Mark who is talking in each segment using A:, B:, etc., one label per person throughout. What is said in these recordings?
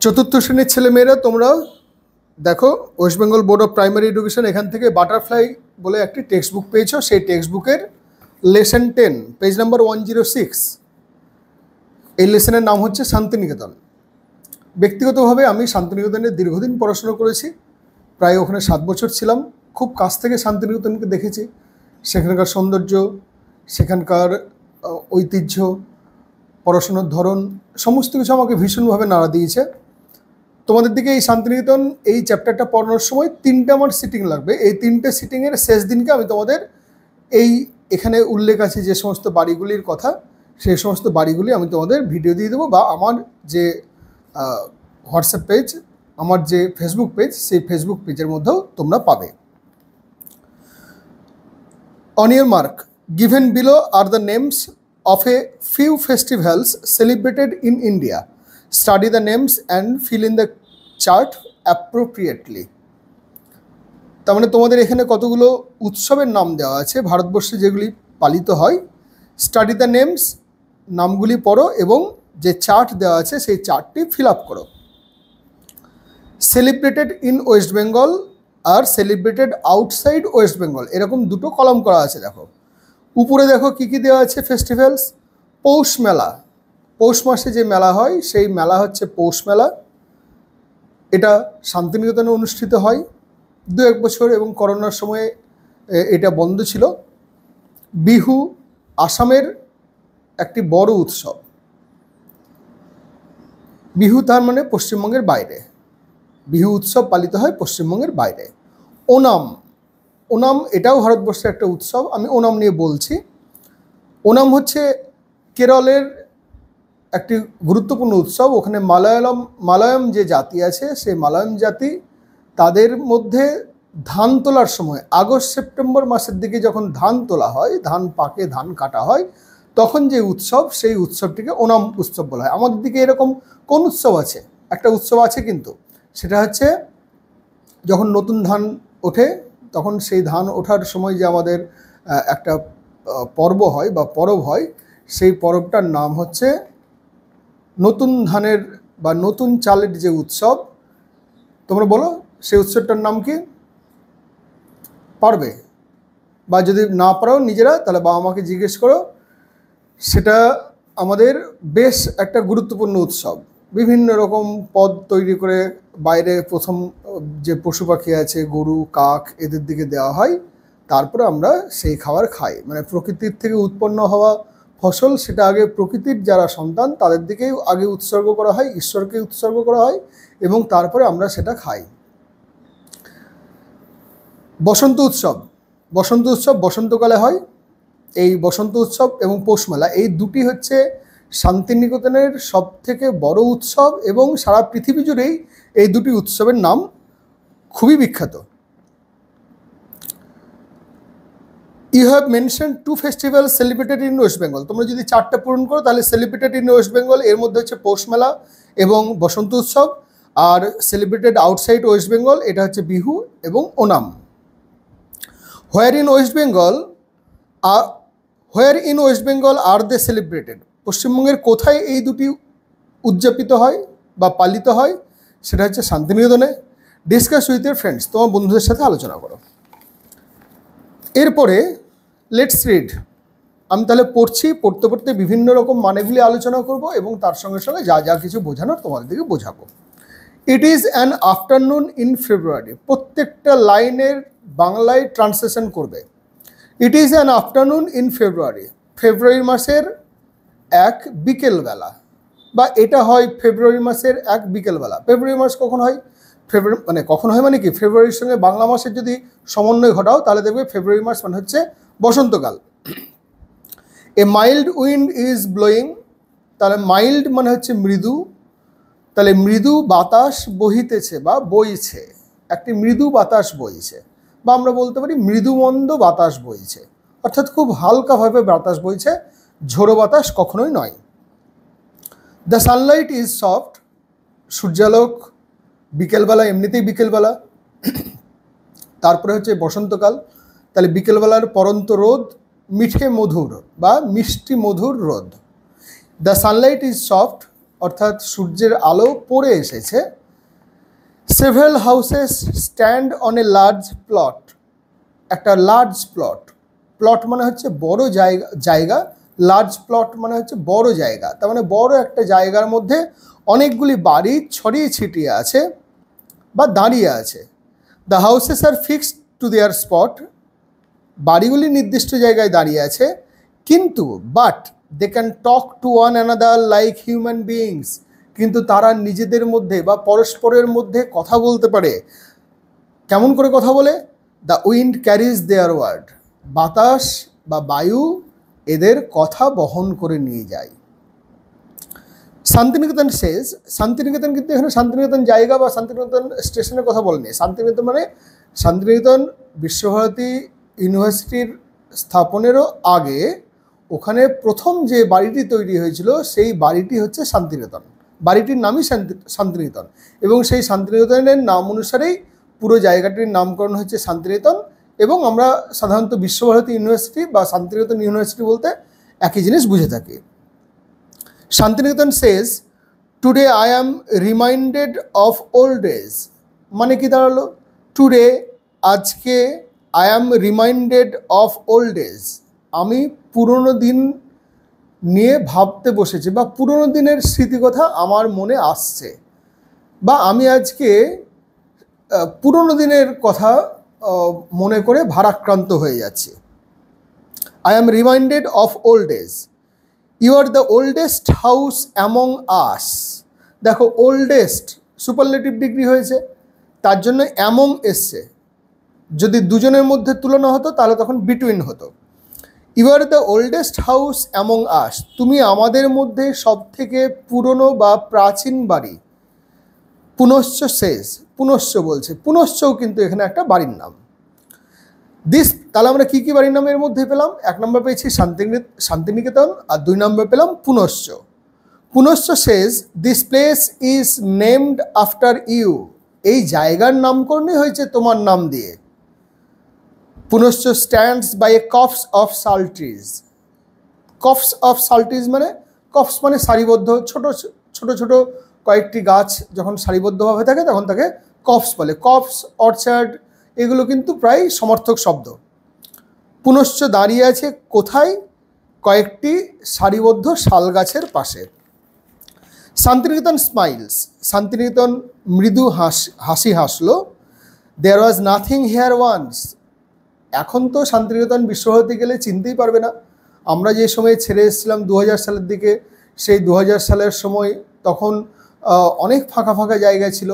A: চতুর্থ শ্রেণীর ছেলেমেয়েরা তোমরা দেখো, West Bengal board of primary education এখান থেকে বাটারফ্লাই বলে একটি টেক্সট বুক পেয়েছো। সেই টেক্সট বুকের লেসন 10 পেজ নাম্বার 106, এই লেসনের নাম হচ্ছে শান্তিনিকেতন। ব্যক্তিগতভাবে আমি শান্তিনিকেতনে দীর্ঘদিন পড়াশোনা করেছি, প্রায় ওখানে 7 বছর ছিলাম। খুব কাছ থেকে শান্তিনিকেতনকে দেখেছি, সেখানকার সৌন্দর্য, সেখানকার ঐতিহ্য, পড়াশোনার ধরন, সমস্ত কিছু আমাকে ভীষণভাবে নাড়া দিয়েছে। তোমাদের দিকে এই শান্তিনিকেতন এই চ্যাপ্টারটা পড়ানোর সময় 3টে আমার সিটিং লাগবে। এই 3টে সিটিংয়ের শেষ দিনকে আমি তোমাদের এই এখানে উল্লেখ আছে যে সমস্ত বাড়িগুলির কথা, সেই সমস্ত বাড়িগুলি আমি তোমাদের ভিডিও দিয়ে দেবো, বা আমার যে হোয়াটসঅ্যাপ পেজ, আমার যে ফেসবুক পেজ, সেই ফেসবুক পেজের মধ্যেও তোমরা পাবে। On your mark, given below are the names of a few festivals celebrated in India. Study the names and fill in the chart appropriately. তার মানে তোমাদের এখানে কতগুলো উৎসবের নাম দেওয়া আছে ভারতবর্ষে যেগুলি পালিত হয়। স্টাডি দ্য নেমস, নামগুলি পড়ো এবং যে চার্ট দেওয়া আছে সেই চার্টটি ফিল আপ করো। সেলিব্রেটেড ইন ওয়েস্ট বেঙ্গল আর সেলিব্রেটেড আউটসাইড ওয়েস্ট বেঙ্গল, এরকম দুটো কলম করা আছে। দেখো উপরে দেখো কী কী দেওয়া আছে ফেস্টিভ্যালস। পৌষ মেলা, পৌষ মাসে যে মেলা হয় সেই মেলা হচ্ছে পৌষ মেলা। এটা শান্তিনিকেতনে অনুষ্ঠিত হয় 2-1 বছর, এবং করোনার সময়ে এটা বন্ধ ছিল। বিহু আসামের একটি বড় উৎসব। বিহু তার মানে পশ্চিমবঙ্গের বাইরে, বিহু উৎসব পালিত হয় পশ্চিমবঙ্গের বাইরে। ওনাম, ওনাম এটাও ভারতবর্ষের একটা উৎসব, আমি ওনাম নিয়ে বলছি। ওনাম হচ্ছে কেরলের একটি গুরুত্বপূর্ণ উৎসব। ওখানে মালয়াম যে জাতি আছে, সেই মালয়াম জাতি, তাদের মধ্যে ধান তোলার সময় আগস্ট সেপ্টেম্বর মাসের দিকে যখন ধান তোলা হয়, ধান পাকে, ধান কাটা হয়, তখন যে উৎসব, সেই উৎসবটিকে ওনাম উৎসব বলা হয়। আমাদের দিকে এরকম কোন উৎসব আছে? একটা উৎসব আছে, কিন্তু সেটা হচ্ছে যখন নতুন ধান ওঠে, তখন সেই ধান ওঠার সময় যে আমাদের একটা পর্ব হয় বা পরব হয়, সেই পরবটার নাম হচ্ছে নতুন ধানের বা নতুন চালের যে উৎসব। তোমরা বলো সেই উৎসবটার নাম কি? পারবে? বা যদি না পারো নিজেরা, তাহলে বাবা মাকে জিজ্ঞেস করো। সেটা আমাদের বেশ একটা গুরুত্বপূর্ণ উৎসব। বিভিন্ন রকম পদ তৈরি করে বাইরে প্রথম যে পশু পাখি আছে, গরু, কাক, এদের দিকে দেওয়া হয়। তারপরে আমরা সেই খাবার খাই। মানে প্রকৃতির থেকে উৎপন্ন হওয়া ফসল, সেটা আগে প্রকৃতির যারা সন্তান তাদের দিকেই আগে উৎসর্গ করা হয়, ঈশ্বরকে উৎসর্গ করা হয়, এবং তারপরে আমরা সেটা খাই। বসন্ত উৎসব, বসন্ত উৎসব বসন্তকালে হয়। এই বসন্ত উৎসব এবং পৌষ মেলা, এই দুটি হচ্ছে শান্তিনিকেতনের সবথেকে বড় উৎসব, এবং সারা পৃথিবী জুড়েই এই দুটি উৎসবের নাম খুবই বিখ্যাত। You have mention 2 festivals celebrated in West Bengal. তোমরা যদি চারটা পূরণ করো, তাহলে সেলিব্রেটেড ইন ওয়েস্ট বেঙ্গল এর মধ্যে হচ্ছে পৌষ মেলা এবং বসন্ত উৎসব, আর সেলিব্রেটেড আউটসাইড ওয়েস্ট বেঙ্গল এটা হচ্ছে বিহু এবং Onam. Where in West Bengal are they celebrated? পশ্চিমবঙ্গের কোথায় এই দুটি উদযাপিত হয় বা পালিত হয়? সেটা হচ্ছে শান্তিনিকেতনে। ডিসকাস উইথ ইয়ার ফ্রেন্ডস, তোমার বন্ধুদের সাথে আলোচনা করো। এরপরে লেটস রিড। আমি তাহলে পড়ছি, পড়তে পড়তে বিভিন্ন রকম মানেগুলি আলোচনা করব, এবং তার সঙ্গে সঙ্গে যা যা কিছু বোঝানোর তোমাদেরকে বোঝাবো। It is an afternoon in February. প্রত্যেকটা লাইনের বাংলায় ট্রান্সলেশন করবে। It is an afternoon in February, ফেব্রুয়ারি মাসের এক বিকেলবেলা, বা এটা হয় ফেব্রুয়ারি মাসের এক বিকেলবেলা। ফেব্রুয়ারি মাস কখন হয়? কখন হয় মানে কি, ফেব্রুয়ারির সঙ্গে বাংলা মাসের যদি সমন্বয় ঘটাও, তাহলে দেখবে ফেব্রুয়ারি মাস মানে হচ্ছে বসন্তকাল। এ মাইল্ড উইন্ড ইজ ব্লোয়িং, তাহলে মাইল্ড মানে হচ্ছে মৃদু, তাহলে মৃদু বাতাস বহিতেছে বা বইছে, একটি মৃদু বাতাস বইছে, বা আমরা বলতে পারি মৃদুমন্দ বাতাস বইছে, অর্থাৎ খুব হালকাভাবে বাতাস বইছে, ঝোড়ো বাতাস কখনোই নয়। দ্য সানলাইট ইজ সফট, সূর্যালোক বিকেলবেলা, এমনিতেই বিকেলবেলা। তারপরে হচ্ছে বসন্তকাল, তাহলে বিকেলবেলার পরন্ত রোদ মিঠে মধুর বা মিষ্টি মধুর রোদ। দ্য সানলাইট ইজ সফট, অর্থাৎ সূর্যের আলো পড়ে এসেছে। Several houses stand on a large plot, একটা লার্জ প্লট, প্লট মানে হচ্ছে বড় জায়গা, লার্জ প্লট মানে হচ্ছে বড় জায়গা, তার মানে বড় একটা জায়গার মধ্যে অনেকগুলি বাড়ি ছড়িয়ে ছিটিয়ে আছে বা দাঁড়িয়ে আছে। The houses are fixed to their spot, বাড়িগুলি নির্দিষ্ট জায়গায় দাঁড়িয়ে আছে, কিন্তু but they can talk to one another like human beings, কিন্তু তারা নিজেদের মধ্যে বা পরস্পরের মধ্যে কথা বলতে পারে। কেমন করে কথা বলে? The wind carries their word, বাতাস বা বায়ু এদের কথা বহন করে নিয়ে যায়। শান্তিনিকেতন শেষ, শান্তিনিকেতন কিন্তু এখানে শান্তিনিকেতন জায়গা বা শান্তিনিকেতন স্টেশনের কথা বলেনি। শান্তিনিকেতন মানে শান্তিনিকেতন বিশ্বভারতী ইউনিভার্সিটির স্থাপনেরও আগে ওখানে প্রথম যে বাড়িটি তৈরি হয়েছিল সেই বাড়িটি হচ্ছে শান্তিনিকেতন, বাড়িটির নামই শান্তিনিকেতন, এবং সেই শান্তিনিকেতনের নাম অনুসারেই পুরো জায়গাটির নামকরণ হচ্ছে শান্তিনিকেতন। এবং আমরা সাধারণত বিশ্বভারতী ইউনিভার্সিটি বা শান্তিনিকেতন ইউনিভার্সিটি বলতে একই জিনিস বুঝে থাকি। Shantiniketan says today I am reminded of old days, মানে কি দাঁড়ালো? টুডে আজকে, I am reminded of old days, আমি পুরনো দিন নিয়ে ভাবতে বসেছি বা পুরনো দিনের স্মৃতিকথা আমার মনে আসছে, বা আমি আজকে পুরনো দিনের কথা মনে করে ভারাক্রান্ত হয়ে যাচ্ছে। I am reminded of old days. You are the oldest house among us, দেখো ওল্ডেস্ট সুপারলেটিভ ডিগ্রি হয়েছে, তার জন্য অ্যামং এসছে। যদি দুজনের মধ্যে তুলনা হতো তাহলে তখন বিটুইন হতো। You are the oldest house among us, তুমি আমাদের মধ্যে সব থেকে পুরনো বা প্রাচীন বাড়ি। পুনশ্চ শেষ, পুনশ্চ বলছে, পুনশ্চও কিন্তু এখানে একটা বাড়ির নাম। দিস, তাহলে আমরা কী কী বাড়ির নাম এর মধ্যে পেলাম? 1 নম্বর পেয়েছি শান্তিনিকেতন, আর 2 নম্বর পেলাম Punashcha. Punashcha says this place is named after you, এই জায়গার নামকরণই হয়েছে তোমার নাম দিয়ে। Punashcha stands by a copse of salt trees, copse of salt trees মানে, কপস মানে সারিবদ্ধ ছোট ছোট ছোট কয়েকটি গাছ যখন সারিবদ্ধভাবে থাকে তখন তাকে কপস বলে। কপস, অর্চার্ড এগুলো কিন্তু প্রায় সমর্থক শব্দ। পুনশ্চ দাঁড়িয়ে আছে কোথায়? কয়েকটি সারিবদ্ধ শাল গাছের পাশে। শান্তিনিকেতন স্মাইলস, শান্তিনিকেতন মৃদু হাসি হাসলো। দেয়ার ওয়াজ নাথিং হেয়ার ওয়ান্স, এখন তো শান্তিনিকেতন বিশ্বভারতী গেলে চিনতেই পারবে না। আমরা যে সময় ছেড়ে এসেছিলাম 2000 সালের দিকে, সেই 2000 সালের সময় তখন অনেক ফাঁকা ফাঁকা জায়গা ছিল।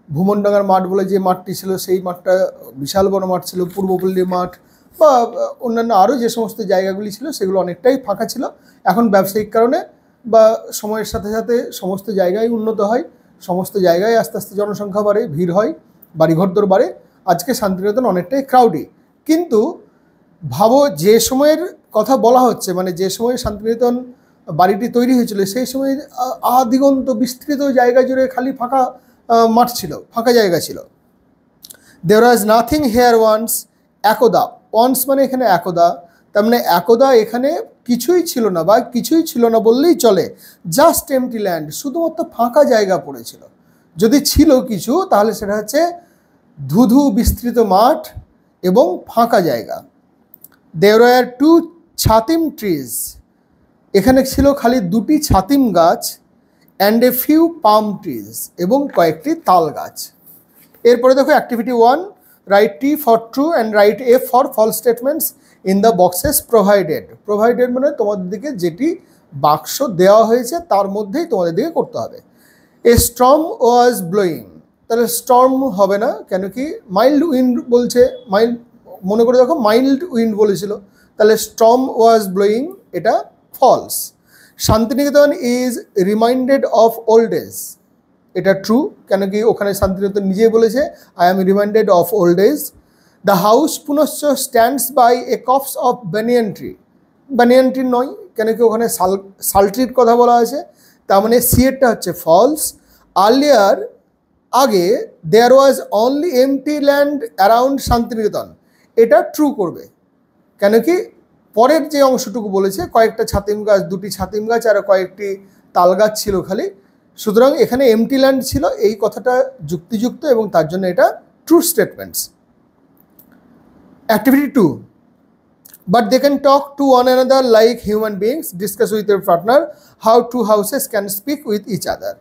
A: ভুমনডাঙ্গার মাঠ বলে যে মাঠটি ছিল সেই মাঠটা বিশাল বড় মাঠ ছিল, পূর্বপল্লী মাঠ বা অন্যান্য আরও যে সমস্ত জায়গাগুলি ছিল সেগুলো অনেকটাই ফাঁকা ছিল। এখন ব্যবসায়িক কারণে বা সময়ের সাথে সাথে সমস্ত জায়গায় উন্নত হয়, সমস্ত জায়গায় আস্তে আস্তে জনসংখ্যা বাড়ে, ভিড় হয়, বাড়িঘরদোর বাড়ে। আজকে শান্তিনিকেতন অনেকটাই ক্রাউডি, কিন্তু ভাবো যে সময়ের কথা বলা হচ্ছে, মানে যে সময় শান্তিনিকেতন বাড়িটি তৈরি হয়েছিল সেই সময় আদিগন্ত বিস্তৃত জায়গা জুড়ে খালি ফাঁকা মাঠ ছিল, ফাঁকা জায়গা ছিল। দেয়ার ওয়াজ নাথিং হেয়ার ওয়ান্স, একদা, ওয়ান্স মানে এখানে একদা, তার মানে একদা এখানে কিছুই ছিল না বা কিছুই ছিল না বললেই চলে। জাস্ট এমটি ল্যান্ড, শুধুমাত্র ফাঁকা জায়গা পড়েছিল। যদি ছিল কিছু তাহলে সেটা হচ্ছে ধুধু বিস্তৃত মাঠ এবং ফাঁকা জায়গা। দেয়ার ওয়ার 2 ছাতিম ট্রিজ, এখানে ছিল খালি 2টি ছাতিম গাছ। And a few palm trees, এবং কয়েকটি তাল গাছ। এরপরে দেখো activity 1, write T for true and write A for false statements in the boxes provided. Provided মানে তোমাদের দিকে যেটি বাক্স দেওয়া হয়েছে তার মধ্যেই তোমাদের দিকে করতে হবে। এ স্টর্ম ওয়াজ ব্লোয়িং, তাহলে স্টর্ম হবে না, কেন কি মাইল্ড উইন্ড বলছে, মাইল্ড মনে করে দেখো মাইল্ড উইন্ড বলেছিল, তাহলে স্টর্ম ওয়াজ ব্লোয়িং এটা false. Shantiniketan is reminded of old age, এটা ট্রু, কেন কি ওখানে শান্তিনিকেতন নিজেই বলেছে I am reminded of old age. The house Punashcha stands by a copse of banyan tree, banyan tree নয়, কেন কি ওখানে সালট্রির কথা বলা আছে, তার মানে সিয়েরটা হচ্ছে ফলস। আর্লিয়ার আগে there was only empty land around Shantiniketan, এটা ট্রু করবে, কেন কি পরের যে অংশটুকু বলেছে কয়েকটা ছাতিম গাছ, 2টি ছাতিম গাছ আর কয়েকটি তাল গাছ ছিল খালি, সুতরাং এখানে এমটি ল্যান্ড ছিল, এই কথাটা যুক্তিযুক্ত এবং তার জন্য এটা true statements. Activity 2, but they can talk to one another like human beings, discuss with their partner how two houses can speak with each other।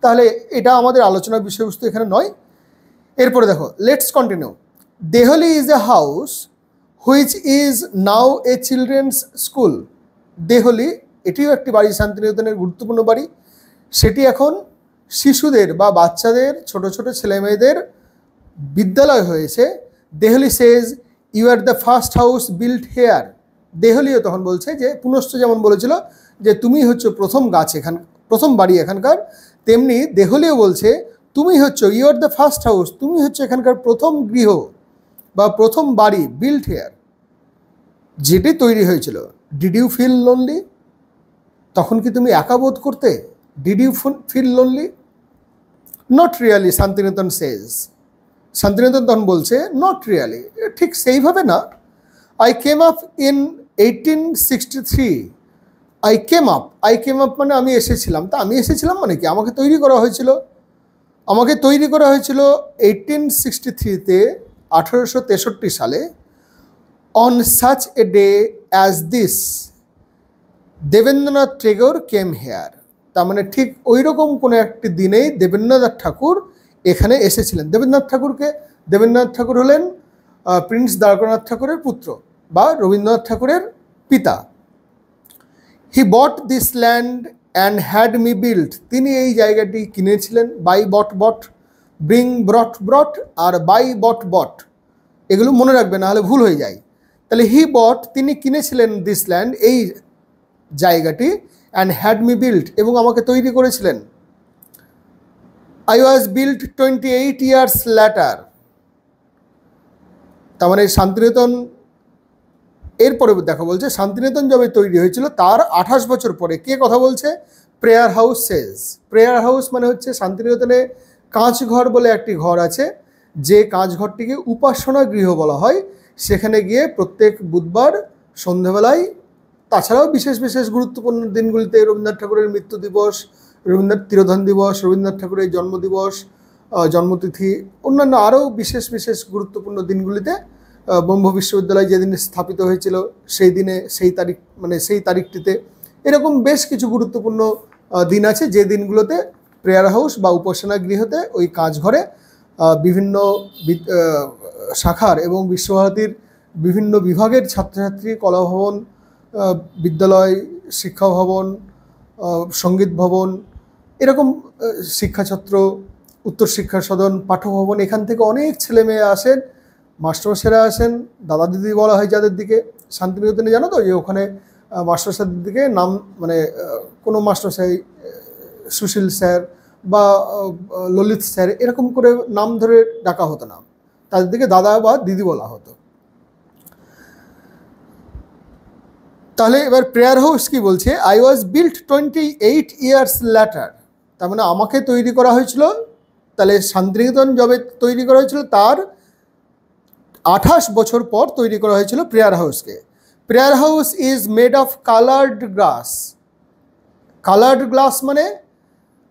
A: তাহলে এটা আমাদের আলোচনার বিষয়বস্তু এখানে নয়। এরপরে দেখো, let's continue. Dehali is a house which is now a children's school. Dehali এটিও একটি বাড়ি, শান্তিনিকেতনের গুরুত্বপূর্ণ বাড়ি, সেটি এখন শিশুদের বা বাচ্চাদের, ছোট ছোট ছেলেমেয়েদের বিদ্যালয় হয়েছে। Dehali says you are the first house built here. দেহলিও তখন বলছে যে, পুনশ্চ যেমন বলেছিল যে তুমি হচ্ছে প্রথম গাছ এখান, প্রথম বাড়ি এখানকার, তেমনি দেহলিও বলছে তুমি হচ্ছে, you are the first house, তুমি হচ্ছে এখানকার প্রথম গৃহ বা প্রথম বাড়ি, বিল্ট হেয়ার, যেটি তৈরি হয়েছিল। Did you feel lonely? তখন কি তুমি একা বোধ করতে? Did you feel lonely? Not really, Shantiniketan says. Shantiniketan তখন বলছে নট রিয়ালি, ঠিক সেইভাবে না। I came up in 1863। I came up মানে আমি এসেছিলাম। তা আমি এসেছিলাম মানে কি? আমাকে তৈরি করা হয়েছিল। আমাকে তৈরি করা হয়েছিল 1863-তে, 1863 সালে। On such a day as this Debendranath Tagore came here. তার মানে ঠিক ওই রকম কোনো একটি দিনেই দেবেন্দ্রনাথ ঠাকুর এখানে এসেছিলেন। দেবেন্দ্রনাথ ঠাকুরকে, দেবেন্দ্রনাথ ঠাকুর হলেন প্রিন্স দ্বারকানাথ ঠাকুরের পুত্র বা রবীন্দ্রনাথ ঠাকুরের পিতা। He bought this land and had me built. তিনি এই জায়গাটি কিনেছিলেন। Buy bought bought, bring brought brought আর বাই বট বট, এগুলো মনে রাখবে, না হলে ভুল হয়ে যায়। তাহলে হি বট, তিনি কিনেছিলেন, দিস ল্যান্ড, এই জায়গাটি, অ্যান্ড হ্যাড মি বিল্ট, এবং আমাকে তৈরি করেছিলেন। I was built 28 years later. তার মানে শান্তিনিকেতন, এরপরে দেখো বলছে শান্তিনিকেতন যবে তৈরি হয়েছিল তার 28 বছর পরে। কে কথা বলছে? প্রেয়ার হাউস সেজ। প্রেয়ার হাউস মানে হচ্ছে শান্তিনিকেতনে কাঁচঘর বলে একটি ঘর আছে, যে কাঁচঘরটিকে উপাসনা গৃহ বলা হয়। সেখানে গিয়ে প্রত্যেক বুধবার সন্ধ্যেবেলায়, তাছাড়াও বিশেষ বিশেষ গুরুত্বপূর্ণ দিনগুলিতে, রবীন্দ্রনাথ ঠাকুরের মৃত্যু দিবস, রবীন্দ্রনাথ তিরোধান দিবস, রবীন্দ্রনাথ ঠাকুরের জন্মদিবস, জন্মতিথি, অন্যান্য আরও বিশেষ বিশেষ গুরুত্বপূর্ণ দিনগুলিতে, ব্রহ্ম বিশ্ববিদ্যালয় যেদিন স্থাপিত হয়েছিল সেই দিনে, সেই তারিখ, মানে সেই তারিখটিতে, এরকম বেশ কিছু গুরুত্বপূর্ণ দিন আছে যে দিনগুলোতে প্রেয়ার হাউস বা উপাসনা গৃহতে, ওই কাঁচঘরে বিভিন্ন শাখার এবং বিশ্বভারতীর বিভিন্ন বিভাগের ছাত্রছাত্রী, কলাভবন, বিদ্যালয়, শিক্ষা ভবন, সঙ্গীত ভবন, এরকম শিক্ষাছত্র, উত্তর শিক্ষা সদন, পাঠভবন, এখান থেকে অনেক ছেলে মেয়ে আসেন, মাস্টারমশাইরা আসেন, দাদা দিদি বলা হয় যাদের দিকে। শান্তিনিকেতনে জানো তো যে ওখানে মাস্টারমশাইদের দিকে নাম, মানে কোনো মাস্টারমশাই সুশীল স্যার বা ললিত স্যার এরকম করে নাম ধরে ডাকা হতো না, তাদের দিকে দাদা বা দিদি বলা হতো। তাহলে এবার প্রেয়ার হাউস কি বলছে? I was built 28 years later. তার মানে আমাকে তৈরি করা হয়েছিল, তাহলে শান্তিনিকেতন যবে তৈরি করা হয়েছিল তার 28 বছর পর তৈরি করা হয়েছিল প্রেয়ার হাউসকে। Prayer house is made of coloured glass. Coloured glass মানে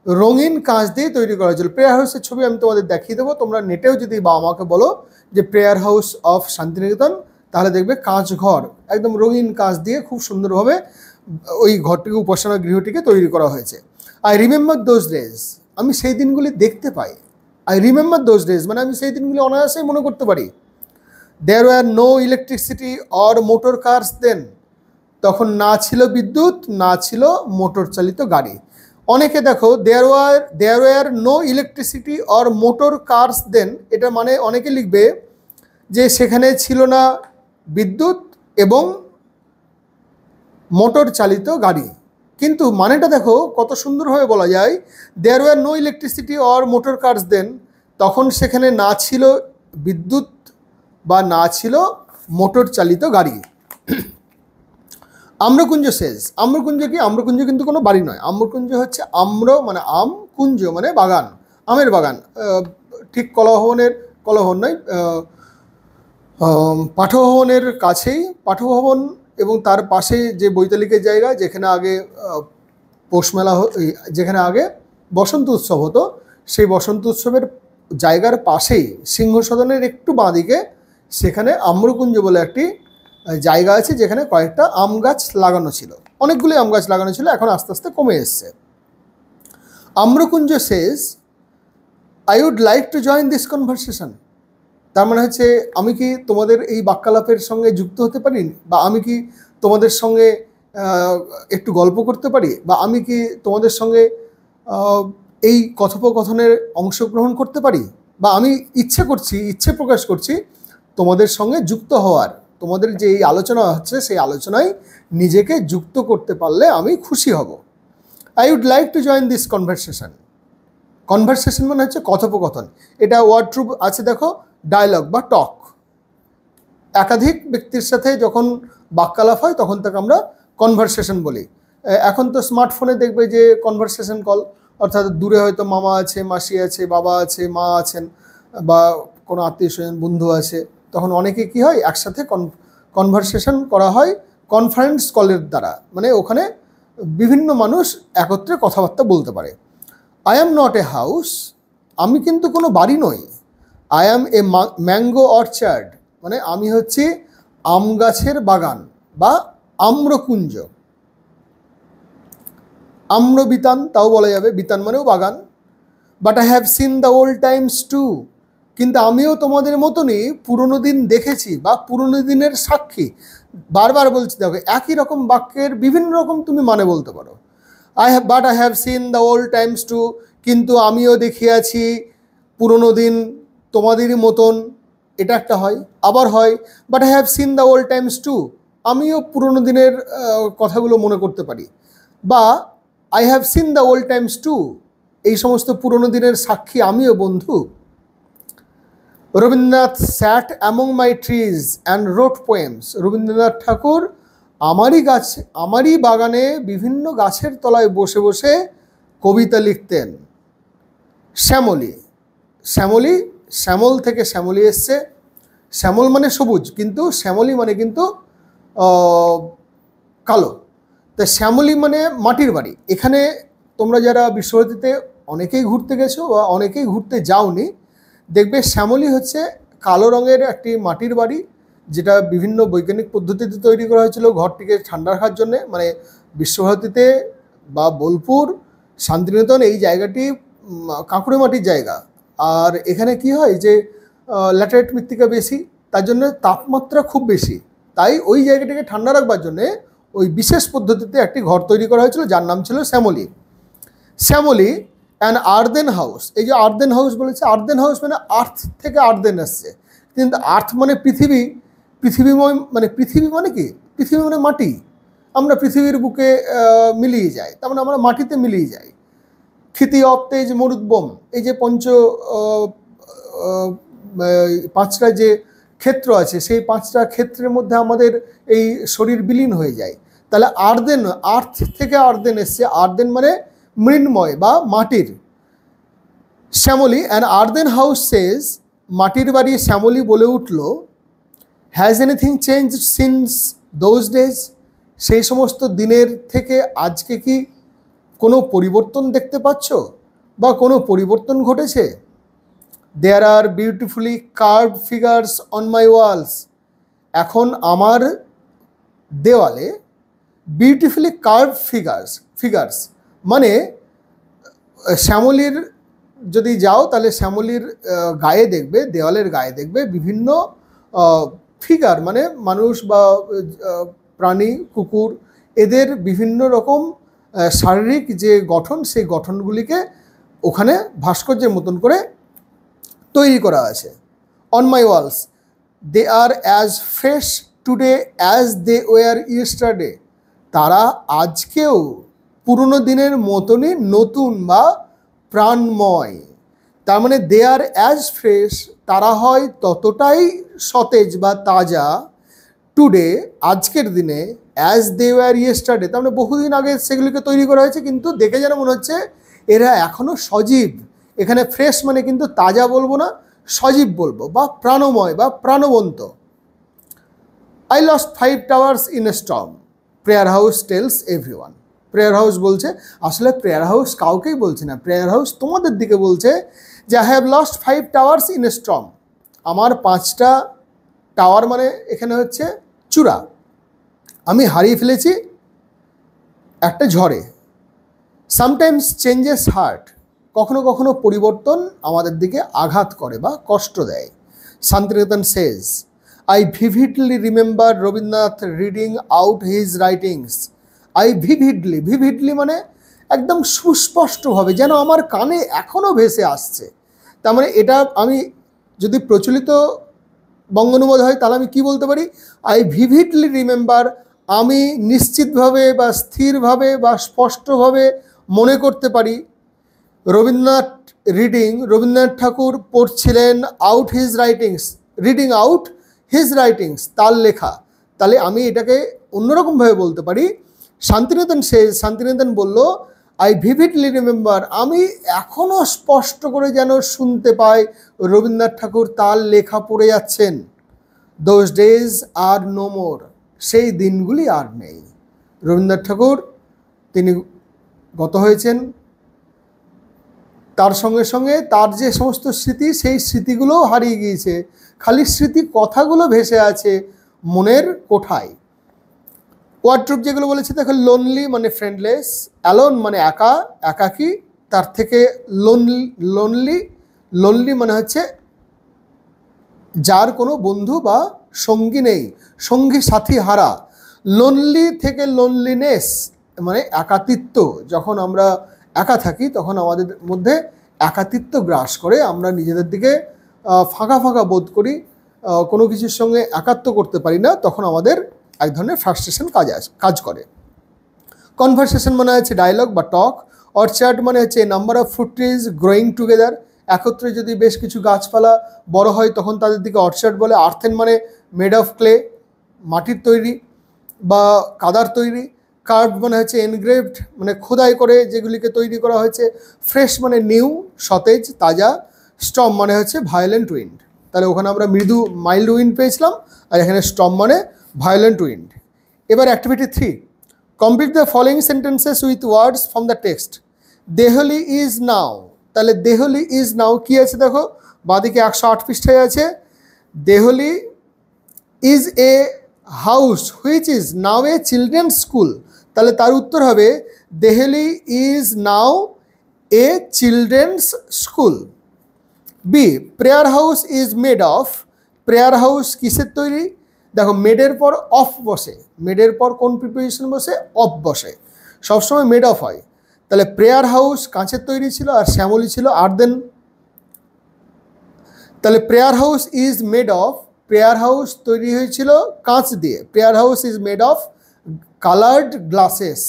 A: রঙিন কাঁচ দিয়ে তৈরি করা হয়েছিল। প্রেয়ার হাউসের ছবি আমি তোমাদের দেখিয়ে দেবো, তোমরা নেটেও যদি বা আমাকে বলো যে প্রেয়ার হাউস অফ শান্তিনিকেতন, তাহলে দেখবে কাঁচ ঘর, একদম রঙিন কাঁচ দিয়ে খুব সুন্দরভাবে ওই ঘরটিকে, উপাসনা গৃহটিকে তৈরি করা হয়েছে। আই রিমেম্বার দোজ ডেজ, আমি সেই দিনগুলি দেখতে পাই। আই রিমেম্বার দোজ ডেজ মানে আমি সেই দিনগুলি অনায়াসেই মনে করতে পারি। There were no electricity or motor cars then. তখন না ছিল বিদ্যুৎ, না ছিল মোটর চালিত গাড়ি। অনেকে দেখো there were no electricity or motor cars then, এটা মানে অনেকে লিখবে যে সেখানে ছিল না বিদ্যুৎ এবং মোটর চালিত গাড়ি, কিন্তু মানেটা দেখো কত সুন্দরভাবে বলা যায়। There were no electricity or motor cars then, তখন সেখানে না ছিল বিদ্যুৎ বা না ছিল মোটর চালিত গাড়ি। আম্রকুঞ্জ সেজ, আম্রকুঞ্জ কি? আম্রকুঞ্জ কিন্তু কোনো বাড়ি নয়। আম্রকুঞ্জ হচ্ছে আম্র মানে আম, কুঞ্জ মানে বাগান, আমের বাগান। ঠিক কলাভবন নয়, পাঠভবনের কাছেই, পাঠভবন এবং তার পাশে যে বৈতালিকের জায়গা, যেখানে আগে পৌষ মেলা, যেখানে আগে বসন্ত উৎসব হতো, সেই বসন্ত উৎসবের জায়গার পাশেই সিংহসদনের একটু বাঁদিকে সেখানে আম্রকুঞ্জ বলে একটি জায়গা আছে, যেখানে কয়েকটা আম গাছ লাগানো ছিল, অনেকগুলি আম গাছ লাগানো ছিল, এখন আস্তে আস্তে কমে এসছে। Amrakunja says I would like to join this conversation. তার মানে হচ্ছে আমি কি তোমাদের এই বাক্যালাপের সঙ্গে যুক্ত হতে পারি, বা আমি কি তোমাদের সঙ্গে একটু গল্প করতে পারি, বা আমি কি তোমাদের সঙ্গে এই কথোপকথনের অংশগ্রহণ করতে পারি, বা আমি ইচ্ছে প্রকাশ করছি তোমাদের সঙ্গে যুক্ত হওয়ার, তোমাদের যে এই আলোচনা হচ্ছে সেই আলোচনায় নিজেকে যুক্ত করতে পারলে আমি খুশি হব। I would like to join this conversation. Conversation মানে হচ্ছে কথোপকথন। এটা ওয়ার্ড ট্রুপ আছে, দেখো, ডায়লগ বা টক। একাধিক ব্যক্তির সাথে যখন বাক্যালাপ হয় তখন তাকে আমরা কনভারসেশন বলি। এখন তো স্মার্টফোনে দেখবে যে কনভারসেশন কল, অর্থাৎ দূরে হয়তো মামা আছে, মাসি আছে, বাবা আছে, মা আছেন, বা কোনো আত্মীয় স্বজন বন্ধু আছে, তখন অনেকে কি হয় একসাথে কনভারসেশন করা হয় কনফারেন্স কলের দ্বারা, মানে ওখানে বিভিন্ন মানুষ একত্রে কথাবার্তা বলতে পারে। I am not a house, আমি কিন্তু কোনো বাড়ি নই। I am a mango orchard, মানে আমি হচ্ছি আম গাছের বাগান বা আম্রকুঞ্জ। আম্রবিতান তাও বলা যাবে, বিতান মানেও বাগান। But I have seen the old times too, কিন্তু আমিও তোমাদের মতনই পুরনো দিন দেখেছি বা পুরনো দিনের সাক্ষী। বারবার বলছি, দেখো একই রকম বাক্যের বিভিন্ন রকম তুমি মানে বলতে পারো। But I have seen the old times too, কিন্তু আমিও দেখিয়াছি পুরনো দিন তোমাদেরই মতন, এটা একটা হয়। আবার হয় but I have seen the old times too, আমিও পুরনো দিনের কথাগুলো মনে করতে পারি। বা I have seen the old times too, এই সমস্ত পুরনো দিনের সাক্ষী আমিও বন্ধু। Rabindranath sat among my trees and wrote poems, Rabindranath Thakur আমারই বাগানে বিভিন্ন গাছের তলায় বসে বসে কবিতা লিখতেন। শ্যামলী, শ্যামল থেকে শ্যামলী এসছে। শ্যামল মানে সবুজ, কিন্তু শ্যামলী মানে কিন্তু কালো। তা শ্যামলী মানে মাটির বাড়ি। এখানে তোমরা যারা বিশ্বভারতীতে অনেকেই ঘুরতে গেছো বা অনেকেই ঘুরতে যাওনি, দেখবে শ্যামলী হচ্ছে কালো রঙের একটি মাটির বাড়ি, যেটা বিভিন্ন বৈজ্ঞানিক পদ্ধতিতে তৈরি করা হয়েছিল ঘরটিকে ঠান্ডা রাখার জন্যে। মানে বিশ্বভারতীতে বা বোলপুর, শান্তিনিকেতন এই জায়গাটি কাঁকুড়ে মাটির জায়গা, আর এখানে কি হয় যে ল্যাটেরাইট মৃত্তিকা বেশি, তার জন্য তাপমাত্রা খুব বেশি, তাই ওই জায়গাটাকে ঠান্ডা রাখবার জন্যে ওই বিশেষ পদ্ধতিতে একটি ঘর তৈরি করা হয়েছিল যার নাম ছিল Shyamali. Shyamali an earthen house, এই যে আর্দেন হাউস বলেছে, আর্দেন হাউস মানে আর্থ থেকে আর্দেন আসছে, কিন্তু আর্থ মানে পৃথিবী, মানে পৃথিবী মানে কি, পৃথিবী মানে মাটি, আমরা পৃথিবীর বুকে মিলিয়ে যাই, তার মানে আমরা মাটিতে মিলিয়ে যাই। ক্ষিতি অপ্তেজ মরুদ্বম, এই যে পাঁচটা যে ক্ষেত্র আছে, সেই পাঁচটা ক্ষেত্রের মধ্যে আমাদের এই শরীর বিলীন হয়ে যায়। তাহলে আর্দেন, আর্থ থেকে আর্দেন এসছে, আর্দেন মানে মৃন্ময় বা মাটির। শ্যামলী অ্যান আর্দেন হাউস সেজ, মাটির বাড়ি শ্যামলী বলে উঠল, has anything change since those days, সেই সমস্ত দিনের থেকে আজকে কি কোনো পরিবর্তন দেখতে পাচ্ছ বা কোনো পরিবর্তন ঘটেছে? There are beautifully curved figures on my walls, এখন আমার দেওয়ালে বিউটিফুলি কার্ভড ফিগার্স মানে শ্যামলীর যদি যাও তাহলে শ্যামলীর গায়ে দেখবে, দেওয়ালের গায়ে দেখবে বিভিন্ন ফিগার, মানে মানুষ বা প্রাণী, কুকুর, এদের বিভিন্ন রকম শারীরিক যে গঠন, সেই গঠনগুলিকে ওখানে ভাস্কর্যের মতন করে তৈরি করা আছে। On my walls they are as fresh today as they were yesterday, তারা আজকেও পুরনো দিনের মতনই নতুন বা প্রাণময়। তার মানে দে আর অ্যাজ ফ্রেশ, তারা হয় ততটাই সতেজ বা তাজা, টুডে আজকের দিনে, অ্যাজ দে ওয়ার ইয়েস্টারডে, তার মানে বহুদিন আগে সেগুলিকে তৈরি করা হয়েছে, কিন্তু দেখে যেন মনে হচ্ছে এরা এখনও সজীব। এখানে ফ্রেশ মানে কিন্তু তাজা বলবো না, সজীব বলবো বা প্রাণময় বা প্রাণবন্ত। I lost 5 towers in a storm, prayer house tells everyone, prayer house বলছে, আসলে প্রেয়ার হাউস কাউকেই বলছে না, প্রেয়ার হাউস তোমাদের দিকে বলছে যে I have lost 5 towers in a Sturm, আমার 5টা টাওয়ার মানে এখানে হচ্ছে চূড়া, আমি হারিয়ে ফেলেছি একটা ঝড়ে। সামটাইমস চেঞ্জেস হার্ট, কখনো কখনো পরিবর্তন আমাদের দিকে আঘাত করে বা কষ্ট দেয়। Shantiniketan says, I vividly remember Rabindranath reading out his writings. I vividly, vividly মানে একদম সুস্পষ্টভাবে, যেন আমার কানে এখনও ভেসে আসছে। তার মানে এটা আমি যদি প্রচলিত বঙ্গানুবাদ হয় তাহলে আমি কি বলতে পারি, আই ভিভিডলি রিমেম্বার, আমি নিশ্চিতভাবে বা স্থিরভাবে বা স্পষ্টভাবে মনে করতে পারি, রবীন্দ্রনাথ রিডিং, রবীন্দ্রনাথ ঠাকুর পড়ছিলেন out his writings, reading out his writings, তার লেখা। তাহলে আমি এটাকে অন্যরকমভাবে বলতে পারি, শান্তিনিকেতন শান্তিনিকেতন বলল আই ভিভিডলি রিমেম্বার, আমি এখনও স্পষ্ট করে যেন শুনতে পাই রবীন্দ্রনাথ ঠাকুর তার লেখা পড়ে যাচ্ছেন। Those days are no more, সেই দিনগুলি আর নেই। রবীন্দ্রনাথ ঠাকুর তিনি গত হয়েছেন, তার সঙ্গে সঙ্গে তার যে সমস্ত স্মৃতি, সেই স্মৃতিগুলোও হারিয়ে গিয়েছে, খালি স্মৃতি কথাগুলো ভেসে আছে মনের কোঠায়। ওয়ার্ড্রপ যেগুলো বলেছে দেখো, লোনলি মানে ফ্রেন্ডলেস, অ্যালোন মানে একা, একাকী, তার থেকে লোনলি, লোনলি মানে হচ্ছে যার কোনো বন্ধু বা সঙ্গী নেই, সঙ্গী সাথী হারা। লোনলি থেকে লোনলিনেস মানে একাকিত্ব, যখন আমরা একা থাকি তখন আমাদের মধ্যে একাকিত্ব গ্রাস করে, আমরা নিজেদের দিকে ফাঁকা ফাঁকা বোধ করি, কোনো কিছুর সঙ্গে একাত্ম করতে পারি না, তখন আমাদের এক ধরনের ফ্রাস্ট্রেশন কাজ করে। কনভারসেশন মানে হচ্ছে ডায়লগ বা টক। অর্চার্ড মানে হচ্ছে number of fruit trees growing together, একত্রে যদি বেশ কিছু গাছপালা বড় হয় তখন তাদের দিকে অর্চার্ড বলে। আর্থেন মানে মেড অফ ক্লে, মাটির তৈরি বা কাদার তৈরি। কার্ভড মানে হচ্ছে এনগ্রেভড, মানে খোদাই করে যেগুলিকে তৈরি করা হয়েছে। ফ্রেশ মানে নিউ, সতেজ, তাজা। স্টর্ম মানে হচ্ছে ভায়োলেন্ট উইন্ড, তাহলে ওখানে আমরা মৃদু মাইল্ড উইন্ড পেয়েছিলাম, আর এখানে স্টর্ম মানে ভায়োলেন্ট উইন্ড। এবার activity 3, complete the following sentences with words from the text. Dehali is now, তাহলে দেহলি ইজ নাও কি আছে দেখো, বাঁদিকে 108 পৃষ্ঠায় আছে। Dehali is a house which is now a children's school, তাহলে তার উত্তর হবে Dehali is now a children's school. B, prayer house is made of, prayer house কিসের তৈরি, দেখো মেডের পর অফ বসে, মেডের পর কোন প্রিপোজিশন বসে, অফ বসে, সবসময় মেড অফ হয়। তাহলে প্রেয়ার হাউস কাঁচের তৈরি ছিল আর শ্যামলি ছিল আর্দেন। তাহলে prayer house is made of, prayer house তৈরি হয়েছিল কাঁচ দিয়ে, prayer house is made of coloured glasses.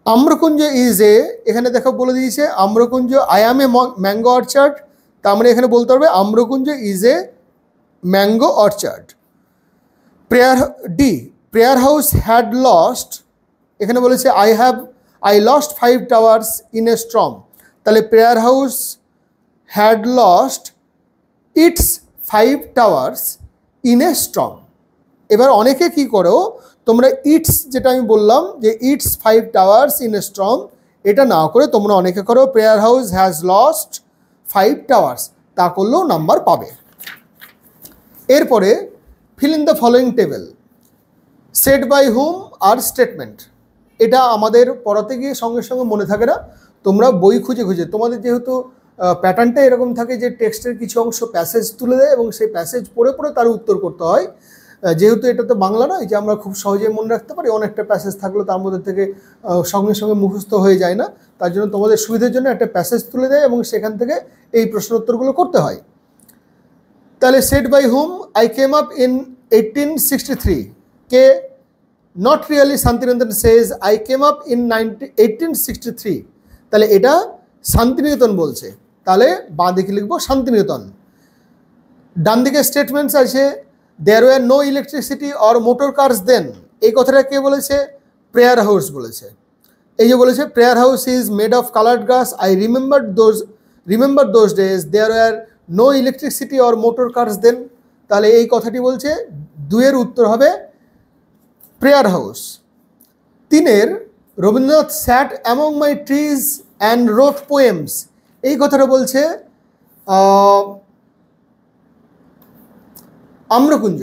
A: Amrakunja is a, এখানে দেখো বলে দিয়েছে Amrakunja, I am a mango orchard, তার মানে এখানে বলতে হবে Amrakunja is a mango orchard. Prayer D, prayer house had lost, এখানে বলেছে I lost 5 towers in a storm, তাহলে prayer house had lost its 5 towers in a Sturm. এবার অনেকে কি করো, তোমরা ইটস যেটা আমি বললাম যে it's 5 towers in a storm, এটা না করে তোমরা অনেকে করো prayer house has lost 5 towers, তা করলেও নাম্বার পাবে। এরপরে fill in the following table. Said by whom আর স্টেটমেন্ট, এটা আমাদের পড়াতে গিয়ে সঙ্গে সঙ্গে মনে থাকে না, তোমরা বই খুঁজে খুঁজে, তোমাদের যেহেতু প্যাটার্নটা এরকম থাকে যে টেক্সটের কিছু অংশ প্যাসেজ তুলে দেয় এবং সেই প্যাসেজ পড়ে পড়ে তার উত্তর করতে হয়, যেহেতু এটা তো বাংলা নয় যে আমরা খুব সহজেই মনে রাখতে পারি, অনেকটা প্যাসেজ থাকলেও তার মধ্যে থেকে সঙ্গে সঙ্গে মুখস্থ হয়ে যায় না, তার জন্য তোমাদের সুবিধার জন্য একটা প্যাসেজ তুলে দেয় এবং সেখান থেকে এই প্রশ্ন উত্তরগুলো করতে হয়। তাহলে said by whom, I came up in 1863, কে, not really, Santiniketan says I came up in 1863, তাহলে এটা শান্তিনিকেতন বলছে, তাহলে বাঁ দিকে লিখবো শান্তিনিকেতন। ডান দিকে স্টেটমেন্টস আছে, there were no electricity or motor cars then, এই কথাটা কে বলেছে, প্রেয়ার হাউস বলেছে। এই যে বলেছে prayer house is made of coloured glass, I remember those days there were no electricity or motor cars then, তাহলে এই কথাটি বলছে, 2 এর উত্তর হবে প্রেয়ার হাউস। 3 এর Rabindranath sat among my trees and wrote poems, এই কথাটা বলছে আম্রকুঞ্জ।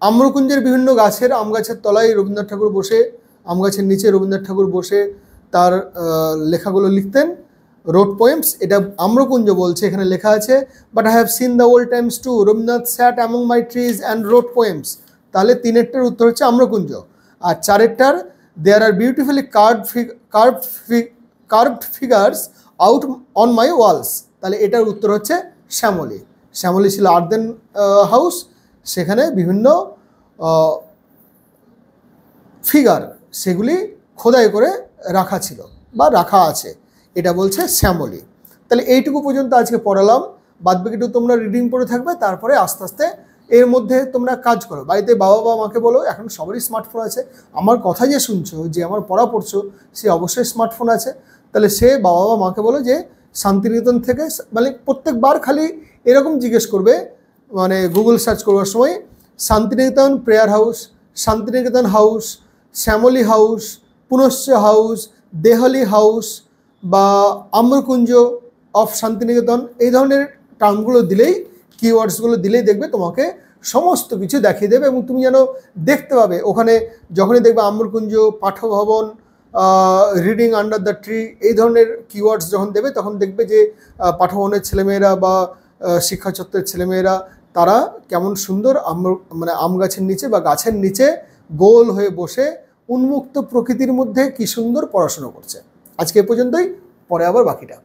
A: আম্রকুঞ্জের বিভিন্ন গাছের, আম গাছের তলায় রবীন্দ্রনাথ ঠাকুর বসে, আম গাছের নিচে রবীন্দ্রনাথ ঠাকুর বসে তার লেখাগুলো লিখতেন, রোট পোয়েমস। এটা আম্রকুঞ্জ বলছে, এখানে লেখা আছে but I have seen the old times too, Rabindranath sat among my trees and wrote poems. তাহলে 3-এরটার উত্তর হচ্ছে আম্রকুঞ্জ। আর 4-এরটার there are beautifully curved figures out on my walls, তাহলে এটার উত্তর হচ্ছে শ্যামলী। শ্যামলী ছিল আর্দেন হাউস, সেখানে বিভিন্ন ফিগার সেগুলি খোদাই করে রাখা ছিল বা রাখা আছে, এটা বলছে শ্যামলী। তাহলে এইটুকু পর্যন্ত আজকে পড়ালাম, বাদবাকিটুকু তোমরা রিডিং পড়ে থাকবে, তারপরে আস্তে আস্তে এর মধ্যে তোমরা কাজ করো। বাড়িতে বাবা বা মাকে বলো, এখন সবারই স্মার্টফোন আছে, আমার কথা যে শুনছো, যে আমার পড়া পড়ছো, সে অবশ্যই স্মার্টফোন আছে, তাহলে সে বাবা বা মাকে বলো যে শান্তিনিকেতন থেকে, মানে প্রত্যেকবার খালি এরকম জিজ্ঞেস করবে, মানে গুগল সার্চ করবার সময় Shantiniketan prayer house, Shantiniketan house, Shyamali house, Punashcha house, Dehali house বা আম্রকুঞ্জ অফ শান্তিনিকেতন, এই ধরনের টার্মগুলো দিলেই, কিওয়ার্ডসগুলো দিলেই দেখবে তোমাকে সমস্ত কিছু দেখিয়ে দেবে, এবং তুমি যেন দেখতে পাবে ওখানে যখনই দেখবে Amrakunja, Patha Bhavan, reading under the tree, এই ধরনের কিওয়ার্ডস যখন দেবে, তখন দেখবে যে পাঠভবনের ছেলেমেয়েরা বা শিক্ষা চত্বরের ছেলেমেয়েরা তারা কেমন সুন্দর মানে আম গাছের নিচে বা গাছের নিচে গোল হয়ে বসে উন্মুক্ত প্রকৃতির মধ্যে কি সুন্দর পড়াশুনো করছে। আজকে এ পর্যন্তই, পরে আবার বাকিটা।